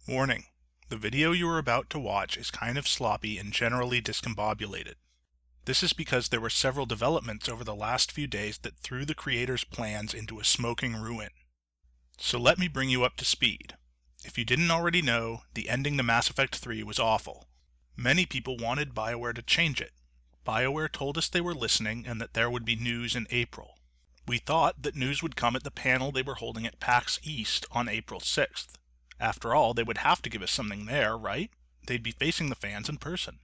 Warning: the video you are about to watch is kind of sloppy and generally discombobulated. This is because there were several developments over the last few days that threw the creator's plans into a smoking ruin. So let me bring you up to speed. If you didn't already know, the ending to Mass Effect 3 was awful. Many people wanted BioWare to change it. BioWare told us they were listening and that there would be news in April. We thought that news would come at the panel they were holding at PAX East on April 6th. After all, they would have to give us something there, right? They'd be facing the fans in person.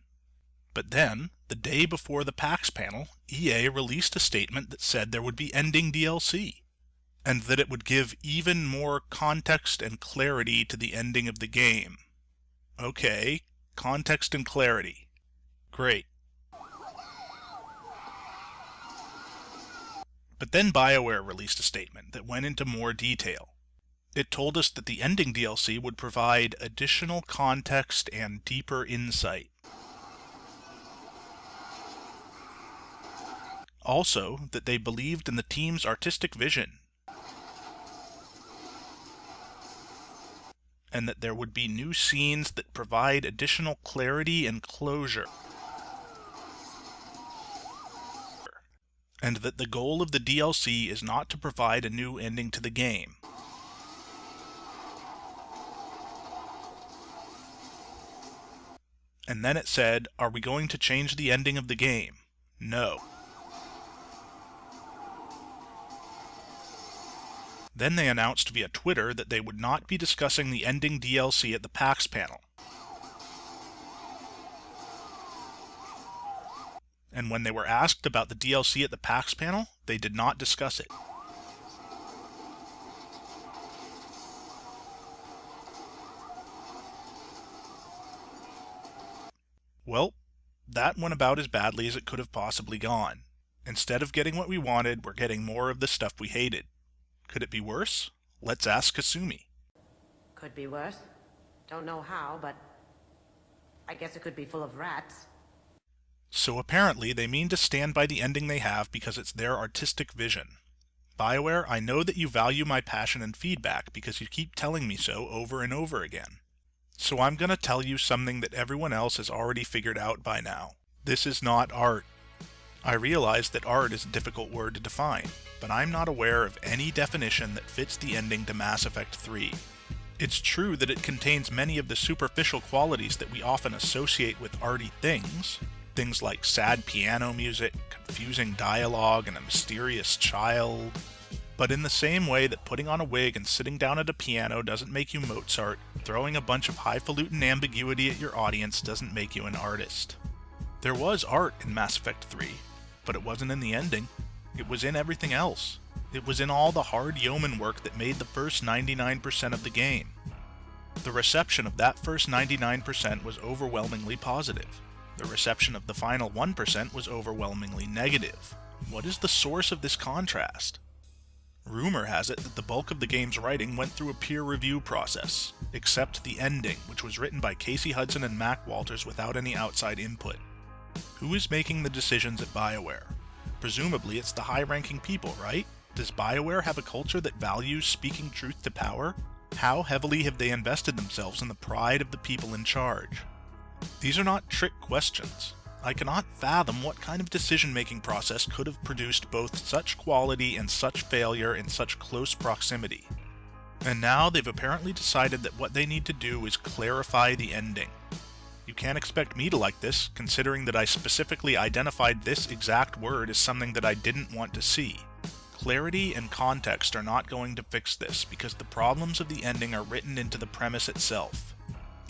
But then, the day before the PAX panel, EA released a statement that said there would be ending DLC, and that it would give even more context and clarity to the ending of the game. Okay, context and clarity. Great. But then BioWare released a statement that went into more detail. It told us that the ending DLC would provide additional context and deeper insight. Also, that they believed in the team's artistic vision, and that there would be new scenes that provide additional clarity and closure, and that the goal of the DLC is not to provide a new ending to the game. And then it said, are we going to change the ending of the game? No. Then they announced via Twitter that they would not be discussing the ending DLC at the PAX panel. And when they were asked about the DLC at the PAX panel, they did not discuss it. Well, that went about as badly as it could have possibly gone. Instead of getting what we wanted, we're getting more of the stuff we hated. Could it be worse? Let's ask Kasumi. Could be worse. Don't know how, but I guess it could be full of rats. So apparently they mean to stand by the ending they have because it's their artistic vision. BioWare, I know that you value my passion and feedback because you keep telling me so over and over again. So I'm going to tell you something that everyone else has already figured out by now. This is not art. I realize that art is a difficult word to define, but I'm not aware of any definition that fits the ending to Mass Effect 3. It's true that it contains many of the superficial qualities that we often associate with arty things like sad piano music, confusing dialogue, and a mysterious child. But in the same way that putting on a wig and sitting down at a piano doesn't make you Mozart, throwing a bunch of highfalutin ambiguity at your audience doesn't make you an artist. There was art in Mass Effect 3, but it wasn't in the ending. It was in everything else. It was in all the hard yeoman work that made the first 99% of the game. The reception of that first 99% was overwhelmingly positive. The reception of the final 1% was overwhelmingly negative. What is the source of this contrast? Rumor has it that the bulk of the game's writing went through a peer review process, except the ending, which was written by Casey Hudson and Mac Walters without any outside input. Who is making the decisions at BioWare? Presumably it's the high-ranking people, right? Does BioWare have a culture that values speaking truth to power? How heavily have they invested themselves in the pride of the people in charge? These are not trick questions. I cannot fathom what kind of decision-making process could have produced both such quality and such failure in such close proximity. And now they've apparently decided that what they need to do is clarify the ending. You can't expect me to like this, considering that I specifically identified this exact word as something that I didn't want to see. Clarity and context are not going to fix this, because the problems of the ending are written into the premise itself.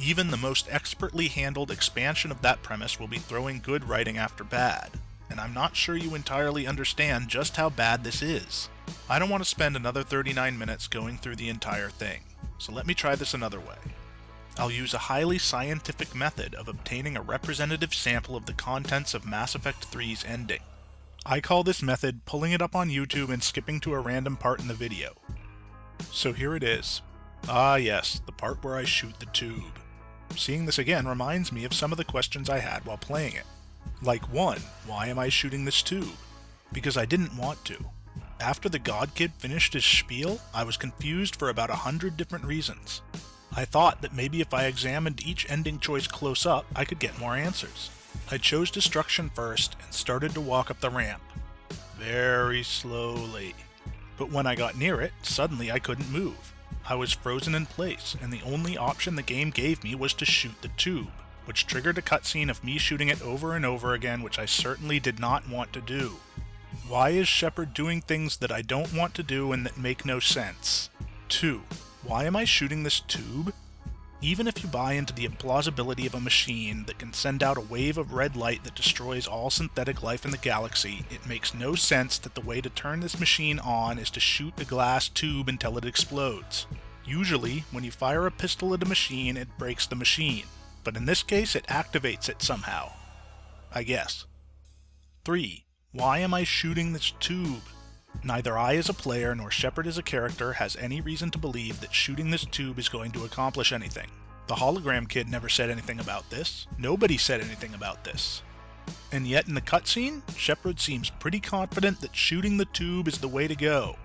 Even the most expertly handled expansion of that premise will be throwing good writing after bad, and I'm not sure you entirely understand just how bad this is. I don't want to spend another 39 minutes going through the entire thing, so let me try this another way. I'll use a highly scientific method of obtaining a representative sample of the contents of Mass Effect 3's ending. I call this method pulling it up on YouTube and skipping to a random part in the video. So here it is. Ah yes, the part where I shoot the tube. Seeing this again reminds me of some of the questions I had while playing it. Like 1, why am I shooting this tube? Because I didn't want to. After the God Kid finished his spiel, I was confused for about 100 different reasons. I thought that maybe if I examined each ending choice close up, I could get more answers. I chose destruction first and started to walk up the ramp. Very slowly. But when I got near it, suddenly I couldn't move. I was frozen in place, and the only option the game gave me was to shoot the tube, which triggered a cutscene of me shooting it over and over again, which I certainly did not want to do. Why is Shepard doing things that I don't want to do and that make no sense? 2. Why am I shooting this tube? Even if you buy into the implausibility of a machine that can send out a wave of red light that destroys all synthetic life in the galaxy, it makes no sense that the way to turn this machine on is to shoot a glass tube until it explodes. Usually, when you fire a pistol at a machine, it breaks the machine, but in this case it activates it somehow. I guess. 3. Why am I shooting this tube? Neither I as a player nor Shepard as a character has any reason to believe that shooting this tube is going to accomplish anything. The hologram kid never said anything about this. Nobody said anything about this. And yet in the cutscene, Shepard seems pretty confident that shooting the tube is the way to go.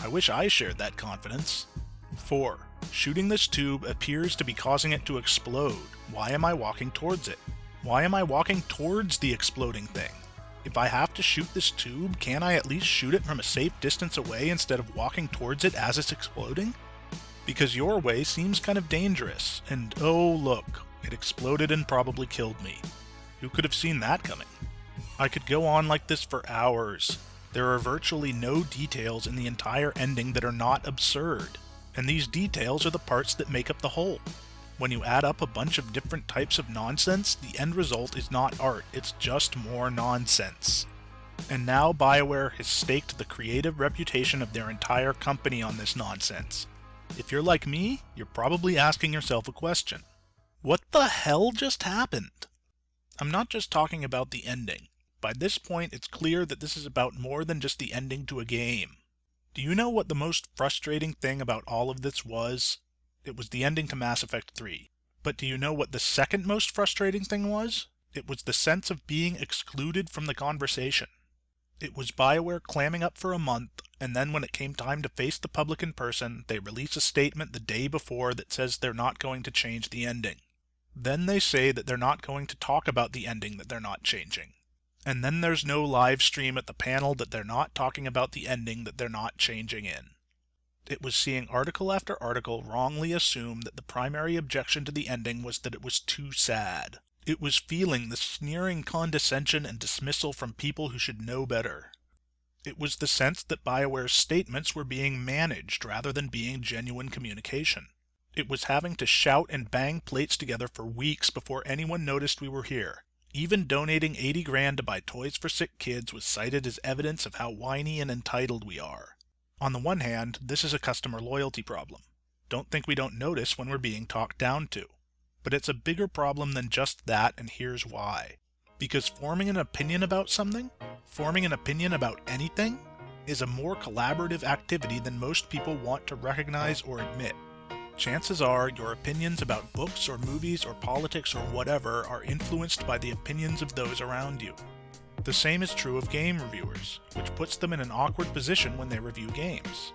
I wish I shared that confidence. 4. Shooting this tube appears to be causing it to explode. Why am I walking towards it? Why am I walking towards the exploding thing? If I have to shoot this tube, can't I at least shoot it from a safe distance away instead of walking towards it as it's exploding? Because your way seems kind of dangerous, and oh look, it exploded and probably killed me. Who could have seen that coming? I could go on like this for hours. There are virtually no details in the entire ending that are not absurd, and these details are the parts that make up the whole. When you add up a bunch of different types of nonsense, the end result is not art, it's just more nonsense. And now BioWare has staked the creative reputation of their entire company on this nonsense. If you're like me, you're probably asking yourself a question. What the hell just happened? I'm not just talking about the ending. By this point, it's clear that this is about more than just the ending to a game. Do you know what the most frustrating thing about all of this was? It was the ending to Mass Effect 3. But do you know what the second most frustrating thing was? It was the sense of being excluded from the conversation. It was BioWare clamming up for a month, and then when it came time to face the public in person, they release a statement the day before that says they're not going to change the ending. Then they say that they're not going to talk about the ending that they're not changing. And then there's no live stream at the panel that they're not talking about the ending that they're not changing in. It was seeing article after article wrongly assume that the primary objection to the ending was that it was too sad. It was feeling the sneering condescension and dismissal from people who should know better. It was the sense that BioWare's statements were being managed rather than being genuine communication. It was having to shout and bang plates together for weeks before anyone noticed we were here. Even donating $80 grand to buy toys for sick kids was cited as evidence of how whiny and entitled we are. On the one hand, this is a customer loyalty problem. Don't think we don't notice when we're being talked down to. But it's a bigger problem than just that, and here's why. Because forming an opinion about something, forming an opinion about anything, is a more collaborative activity than most people want to recognize or admit. Chances are your opinions about books or movies or politics or whatever are influenced by the opinions of those around you. The same is true of game reviewers, which puts them in an awkward position when they review games.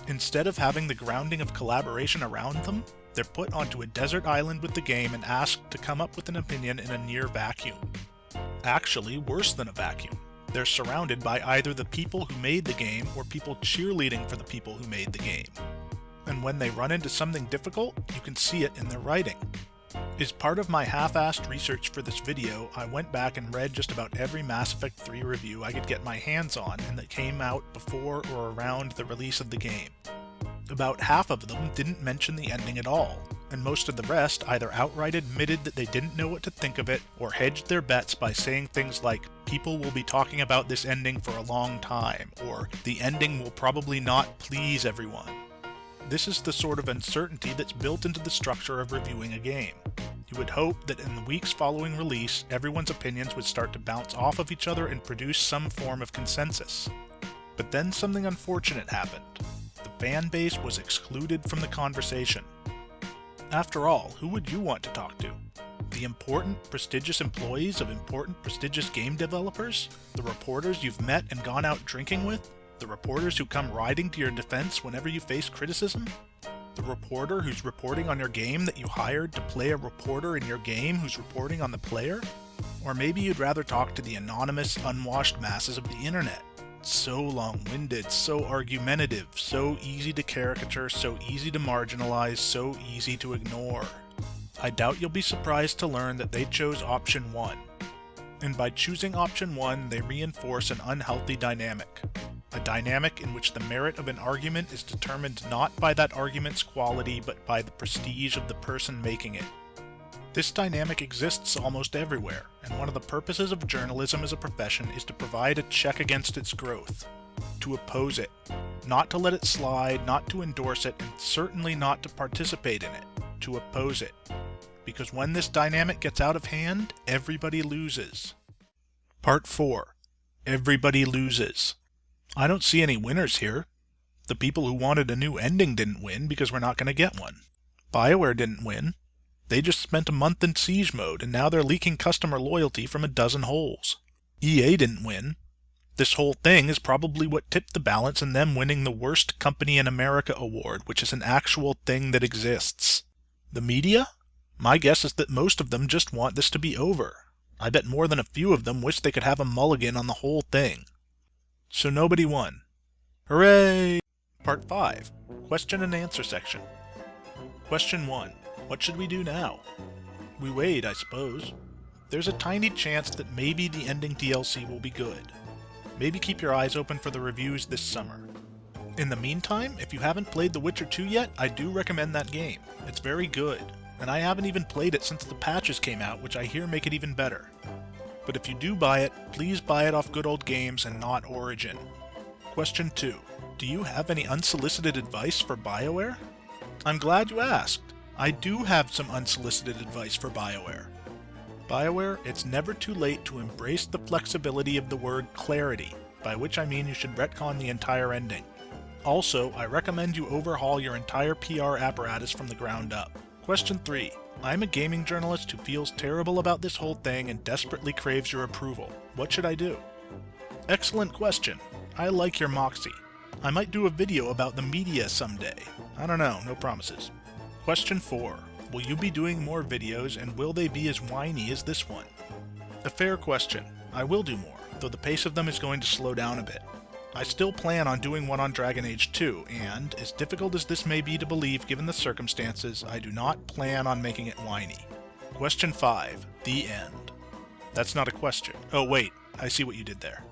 Instead of having the grounding of collaboration around them, they're put onto a desert island with the game and asked to come up with an opinion in a near vacuum. Actually, worse than a vacuum. They're surrounded by either the people who made the game or people cheerleading for the people who made the game. And when they run into something difficult, you can see it in their writing. As part of my half-assed research for this video, I went back and read just about every Mass Effect 3 review I could get my hands on and that came out before or around the release of the game. About half of them didn't mention the ending at all, and most of the rest either outright admitted that they didn't know what to think of it, or hedged their bets by saying things like, "People will be talking about this ending for a long time," or "The ending will probably not please everyone." This is the sort of uncertainty that's built into the structure of reviewing a game. You would hope that in the weeks following release, everyone's opinions would start to bounce off of each other and produce some form of consensus. But then something unfortunate happened. The fan base was excluded from the conversation. After all, who would you want to talk to? The important, prestigious employees of important, prestigious game developers? The reporters you've met and gone out drinking with? The reporters who come riding to your defense whenever you face criticism? The reporter who's reporting on your game that you hired to play a reporter in your game who's reporting on the player? Or maybe you'd rather talk to the anonymous, unwashed masses of the internet. So long-winded, so argumentative, so easy to caricature, so easy to marginalize, so easy to ignore. I doubt you'll be surprised to learn that they chose option 1. And by choosing option 1, they reinforce an unhealthy dynamic. A dynamic in which the merit of an argument is determined not by that argument's quality, but by the prestige of the person making it. This dynamic exists almost everywhere, and one of the purposes of journalism as a profession is to provide a check against its growth, to oppose it, not to let it slide, not to endorse it, and certainly not to participate in it, to oppose it. Because when this dynamic gets out of hand, everybody loses. Part 4. Everybody loses. I don't see any winners here. The people who wanted a new ending didn't win because we're not going to get one. BioWare didn't win. They just spent a month in siege mode and now they're leaking customer loyalty from a dozen holes. EA didn't win. This whole thing is probably what tipped the balance in them winning the Worst Company in America award, which is an actual thing that exists. The media? My guess is that most of them just want this to be over. I bet more than a few of them wish they could have a mulligan on the whole thing. So nobody won. Hooray! Part 5. Question and answer section. Question 1. What should we do now? We wait, I suppose. There's a tiny chance that maybe the ending DLC will be good. Maybe keep your eyes open for the reviews this summer. In the meantime, if you haven't played The Witcher 2 yet, I do recommend that game. It's very good, and I haven't even played it since the patches came out, which I hear make it even better. But if you do buy it, please buy it off Good Old Games and not Origin. Question 2. Do you have any unsolicited advice for BioWare? I'm glad you asked. I do have some unsolicited advice for BioWare. BioWare, it's never too late to embrace the flexibility of the word clarity, by which I mean you should retcon the entire ending. Also, I recommend you overhaul your entire PR apparatus from the ground up. Question 3. I'm a gaming journalist who feels terrible about this whole thing and desperately craves your approval. What should I do? Excellent question. I like your moxie. I might do a video about the media someday. I don't know, no promises. Question 4. Will you be doing more videos and will they be as whiny as this one? A fair question. I will do more, though the pace of them is going to slow down a bit. I still plan on doing one on Dragon Age 2, and, as difficult as this may be to believe given the circumstances, I do not plan on making it whiny. Question 5. The end. That's not a question. Oh wait, I see what you did there.